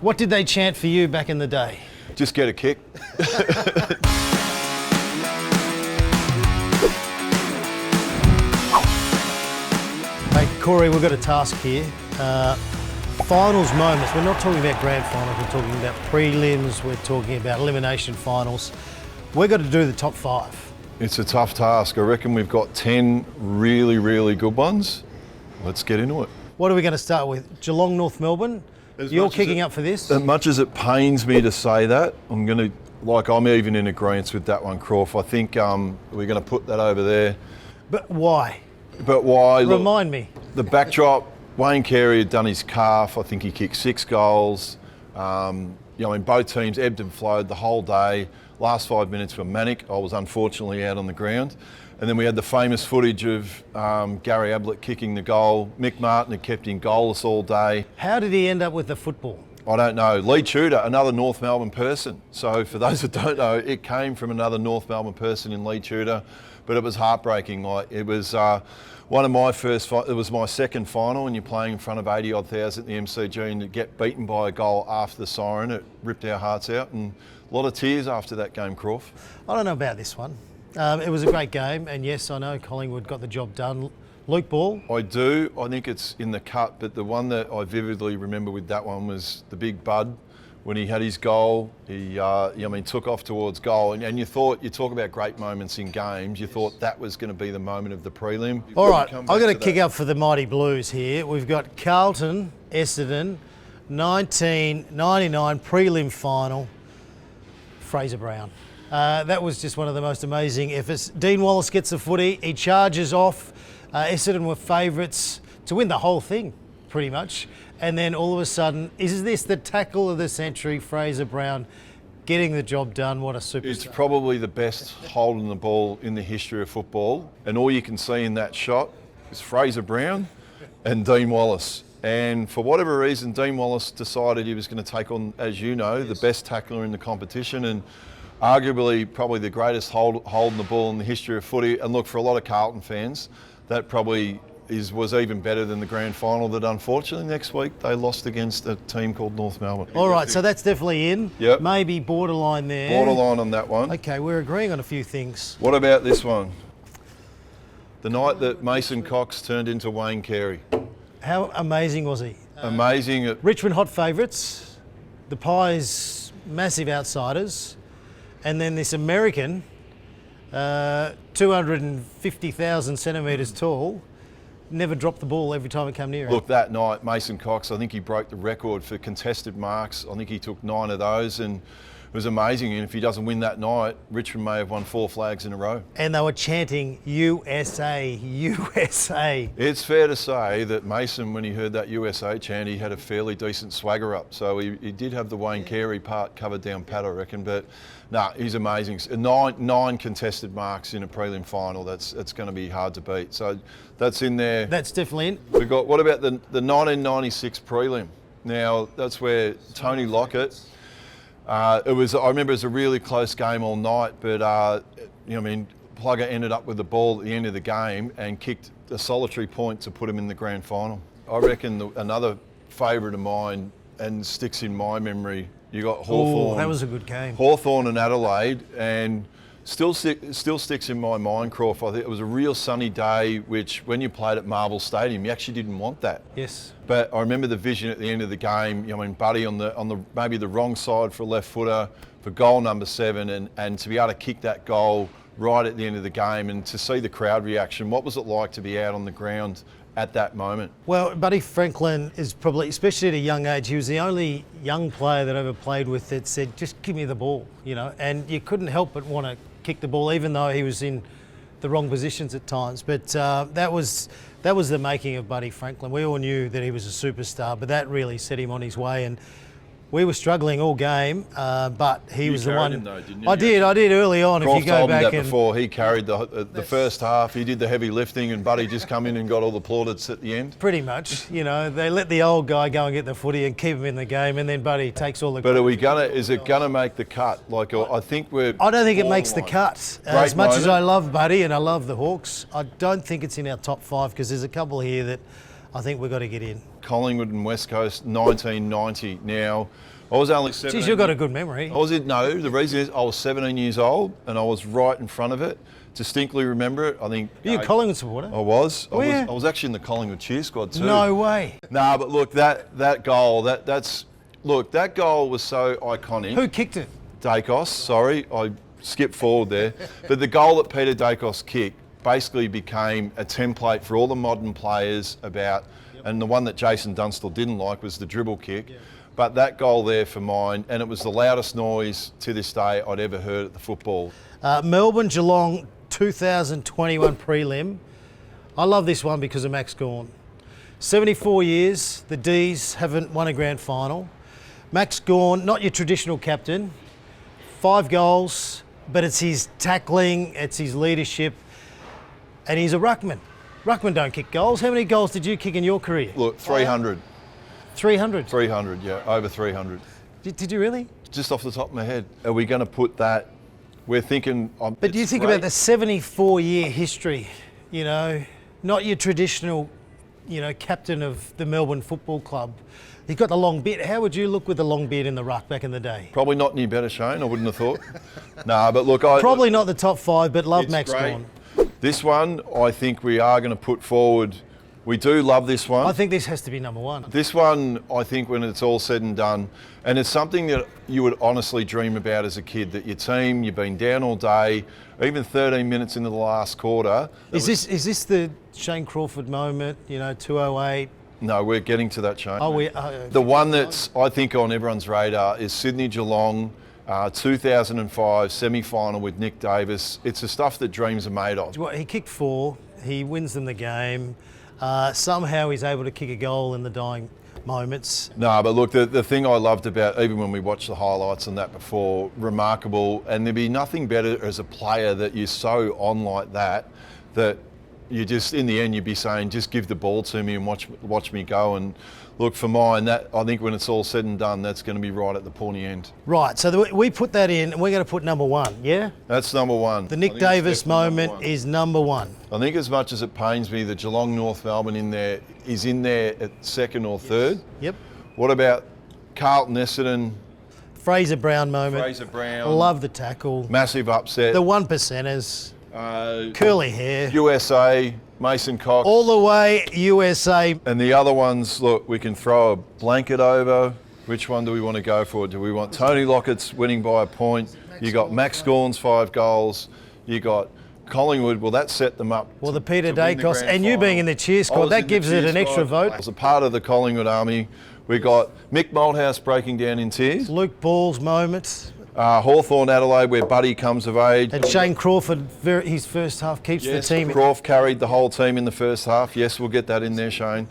What did they chant for you back in the day? Just get a kick. Hey, Corey, we've got a task here. Finals moments. We're not talking about grand finals. We're talking about prelims. We're talking about elimination finals. We've got to do the top 5. It's a tough task. I reckon we've got 10 really, really good ones. Let's get into it. What are we going to start with? Geelong, North Melbourne? You're kicking up for this? As much as it pains me to say that, I'm even in agreement with that one, Crawford. I think we're going to put that over there. But why? But why? Remind me. The backdrop, Wayne Carey had done his calf. I think he kicked 6 goals. Both teams ebbed and flowed the whole day. Last 5 minutes were manic. I was unfortunately out on the ground. And then we had the famous footage of Gary Ablett kicking the goal. Mick Martin had kept him goalless all day. How did he end up with the football? I don't know. Lee Tudor, another North Melbourne person. So for those that don't know, it came from another North Melbourne person in Lee Tudor, but it was heartbreaking. It was one of my first. It was my second final, and you're playing in front of 80-odd thousand at the MCG, and to get beaten by a goal after the siren, it ripped our hearts out, and a lot of tears after that game, Crawford. I don't know about this one. It was a great game, and yes, I know Collingwood got the job done. Luke Ball? I do. I think it's in the cut, but the one that I vividly remember with that one was the big Bud. When he had his goal, he took off towards goal, and you talk about great moments in games, you thought that was going to be the moment of the prelim. All right, I've got to kick up for the Mighty Blues here. We've got Carlton, Essendon, 1999 prelim final, Fraser Brown. That was just one of the most amazing efforts. Dean Wallace gets the footy, he charges off. Essendon were favourites to win the whole thing, pretty much. And then all of a sudden, is this the tackle of the century, Fraser Brown getting the job done? What a superstar. It's probably the best holding the ball in the history of football. And all you can see in that shot is Fraser Brown and Dean Wallace. And for whatever reason, Dean Wallace decided he was going to take on, as you know, the best tackler in the competition, and arguably probably the greatest holding the ball in the history of footy. And look, for a lot of Carlton fans, that probably was even better than the grand final that unfortunately next week they lost against a team called North Melbourne. All right, so that's definitely in. Yep. Maybe borderline there. Borderline on that one. Okay, we're agreeing on a few things. What about this one? The night that Mason Cox turned into Wayne Carey. How amazing was he? Amazing. Richmond hot favourites, the Pies massive outsiders, and then this American, 250,000 centimetres tall, never dropped the ball every time it came near him. Look, that night, Mason Cox, I think he broke the record for contested marks. I think he took 9 of those, and it was amazing. And if he doesn't win that night, Richmond may have won 4 flags in a row. And they were chanting, USA, USA. It's fair to say that Mason, when he heard that USA chant, he had a fairly decent swagger up. So he did have the Wayne Carey part covered down pat, I reckon. But no, he's amazing. Nine contested marks in a prelim final. It's going to be hard to beat. So that's in there. That's definitely in. We've got, what about the 1996 prelim? Now, that's where Tony Lockett, I remember it was a really close game all night, but Plugger ended up with the ball at the end of the game and kicked a solitary point to put him in the grand final. I reckon another favourite of mine and sticks in my memory, you got Hawthorn. Oh, that was a good game. Hawthorn and Adelaide, and still sticks in my mind, Crawford. I think it was a real sunny day, which when you played at Marvel Stadium, you actually didn't want that. Yes. But I remember the vision at the end of the game. Buddy on the maybe the wrong side for a left footer for goal number 7, and to be able to kick that goal right at the end of the game, and to see the crowd reaction. What was it like to be out on the ground at that moment? Well, Buddy Franklin is probably, especially at a young age, he was the only young player that I ever played with that said, just give me the ball, and you couldn't help but want to kick the ball, even though he was in the wrong positions at times. But that was the making of Buddy Franklin. We all knew that he was a superstar, but that really set him on his way. And we were struggling all game, but he was the one. Him though, didn't you? I did early on. Croft if you go told back me that before, he carried the first half. He did the heavy lifting, and Buddy just come in and got all the plaudits at the end. Pretty much, they let the old guy go and get the footy and keep him in the game, and then Buddy takes all the. But is it gonna make the cut? I don't think it makes the cut. As much as I love Buddy and I love the Hawks, I don't think it's in our top 5 because there's a couple here that I think we've got to get in. Collingwood and West Coast, 1990. Now, I was only 17. Geez, you've got a good memory. No, the reason is I was 17 years old and I was right in front of it. Distinctly remember it. I think. Are you a Collingwood supporter? I was. Where? I was actually in the Collingwood cheer squad too. No way. Nah, but look, that goal, that goal was so iconic. Who kicked it? Dacos, sorry, I skipped forward there. But the goal that Peter Dacos kicked basically became a template for all the modern players about, and the one that Jason Dunstall didn't like was the dribble kick. But that goal there for mine, and it was the loudest noise to this day I'd ever heard at the football. Melbourne Geelong 2021 prelim. I love this one because of Max Gaunt. 74 years, the D's haven't won a grand final. Max Gaunt, not your traditional captain. 5 goals, but it's his tackling, it's his leadership, and he's a ruckman. Ruckman don't kick goals. How many goals did you kick in your career? Look, 300. 300? 300, yeah, over 300. Did you really? Just off the top of my head. Are we going to put that? We're thinking. But do you think about the 74-year history? You know, not your traditional, captain of the Melbourne Football Club. He's got the long beard. How would you look with the long beard in the ruck back in the day? Probably not any better, Shane. I wouldn't have thought. Nah, but look, probably not the top 5, but love Max Gaunt. This one, I think we are going to put forward. We do love this one. I think this has to be number 1. This one, I think when it's all said and done, and it's something that you would honestly dream about as a kid, that your team, you've been down all day, even 13 minutes into the last quarter. Is this the Shane Crawford moment, 208? No, we're getting to that, Shane. Oh, the one that's, I think, on everyone's radar is Sydney Geelong, 2005 semi-final with Nick Davis. It's the stuff that dreams are made of. He kicked 4, he wins them the game. Somehow he's able to kick a goal in the dying moments. No, but look, the thing I loved about, even when we watched the highlights and that before, remarkable, and there'd be nothing better as a player that you're so on like that you just, in the end, you'd be saying, just give the ball to me and watch me go. And look, for mine, that I think when it's all said and done, that's going to be right at the pointy end. Right, so we put that in, and we're going to put number 1, yeah? That's number 1. The Nick Davis moment is number 1. I think as much as it pains me, the Geelong North Melbourne is in there at 2nd or 3rd. Yep. What about Carlton Essendon? Fraser Brown moment. Fraser Brown. Love the tackle. Massive upset. The 1%ers. Curly hair. USA, Mason Cox. All the way, USA. And the other ones, look, we can throw a blanket over. Which one do we want to go for? Do we want Tony Lockett's winning by a point? You got Max Gaunt's 5 goals. You got Collingwood. Well, that set them up. Well, the Peter Dacos, and you being in the cheer squad, that gives it an extra vote. As a part of the Collingwood army, we got Mick Malthouse breaking down in tears. Luke Ball's moments. Hawthorn Adelaide, where Buddy comes of age. And Shane Crawford, his first half keeps the team. Crawford carried the whole team in the first half. Yes, we'll get that in there, Shane.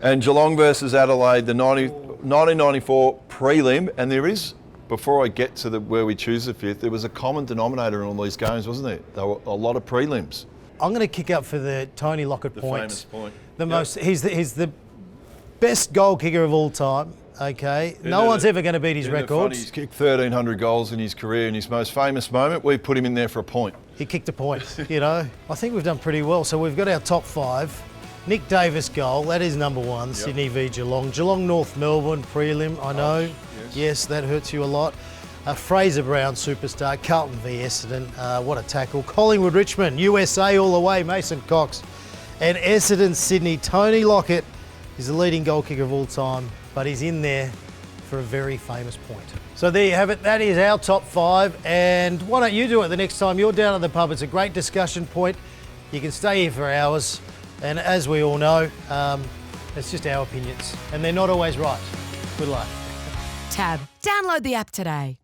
And Geelong versus Adelaide, the 1994 prelim. And there is, before I get to where we choose the 5th, there was a common denominator in all these games, wasn't there? There were a lot of prelims. I'm going to kick up for the Tony Lockett point. Famous point. He's the best goal kicker of all time. Okay, no one's ever going to beat his records. He's kicked 1,300 goals in his career. In his most famous moment, we put him in there for a point. He kicked a point, I think we've done pretty well. So we've got our top 5. Nick Davis goal, that is number 1, Sydney v Geelong. Geelong North Melbourne prelim, I know. Yes, that hurts you a lot. Fraser Brown superstar, Carlton v Essendon, what a tackle. Collingwood Richmond, USA all the way, Mason Cox. And Essendon Sydney, Tony Lockett is the leading goal kicker of all time, but he's in there for a very famous point. So there you have it. That is our top 5. And why don't you do it the next time you're down at the pub? It's a great discussion point. You can stay here for hours. And as we all know, it's just our opinions. And they're not always right. Good luck. Tab. Download the app today.